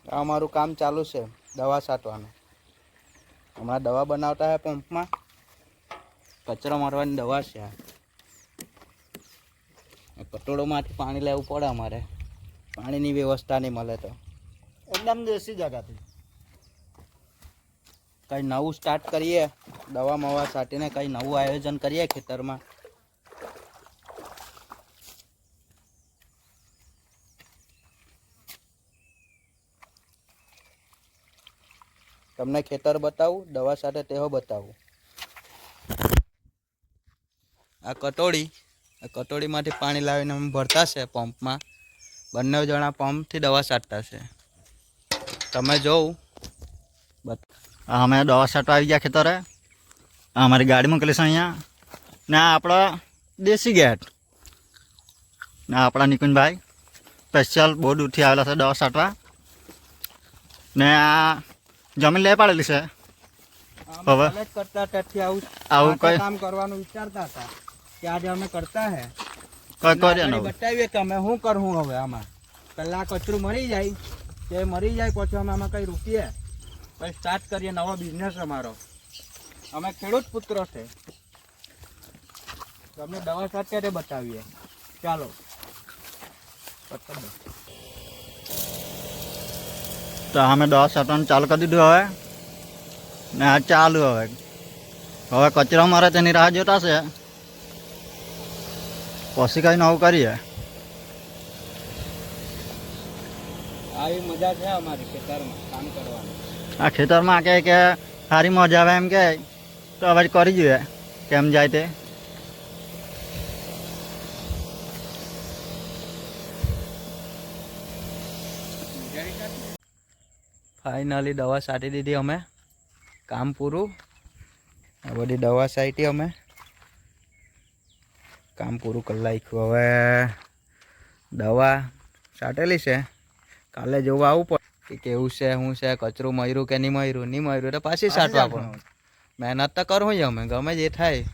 અમારું કામ ચાલુ છે દવા છાંટવાનું. હમણાં દવા બનાવતા હે પંપમાં. કચરો મારવાની દવા છે. કટોળોમાંથી પાણી લેવું પડે અમારે. પાણીની વ્યવસ્થા નહીં મળે તો એકદમ દેશી જગાથી કંઈ નવું સ્ટાર્ટ કરીએ. દવા મવા છાંટીને કંઈ નવું આયોજન કરીએ ખેતરમાં. તમને ખેતર બતાવું, દવા સાથે તેઓ બતાવું. આ કટોળીમાંથી પાણી લાવીને અમે ભરતા છે પંપમાં. બંને જણા પંપથી દવા છાંટતા છે. તમે જોવું. અમે દવા છાંટવા આવી ગયા ખેતરે. અમારી ગાડી મોકલી છે અહીંયા ને આપણા દેશી ગેટ ને આપણા નિકુંજભાઈ સ્પેશિયલ બહુ દૂરથી આવેલા છે દવા છાંટવા. ને આ જમીન લે પાડેલી છે. હવે આવું કઈ કામ કરવાનું વિચારતા હતા કે આજે અમે કરતા હે કઈ કર્યા બતાવીએ કે અમે શું કરવું હવે. આમાં પહેલાં કચરું મરી જાય તે મરી જાય પછી અમે આમાં કંઈ રૂકીએ પછી સ્ટાર્ટ કરીએ નવો બિઝનેસ અમારો. અમે ખેડૂત પુત્રો છે. તમને દવા સાથે બતાવીએ. ચાલો તો અમે દવા છાંટવાનું ચાલુ કરી દીધું હવે ને આ ચાલુ હવે કચરો મારે તેની રાહ જોતા છે પછી કંઈ નવું કરીએ. આવી મજા છે અમારી ખેતરમાં કામ કરવાની. આ ખેતરમાં કે સારી મજા આવે એમ કે તો હવે કરી જોઈએ કેમ જાય તે. ફાઇનલી દવા છાંટી દીધી અમે. કામ પૂરું. આ બધી દવા છાંટી અમે. કામ પૂરું કરી નાખ્યું. હવે દવા છાંટેલી છે. કાલે જોવા આવવું પડે કે કેવું છે શું છે, કચરું મર્યું કે નહીં મર્યું. તો પાછી છાંટવા પડે. મહેનત તો કરવું જ અમે ગમે જે થાય.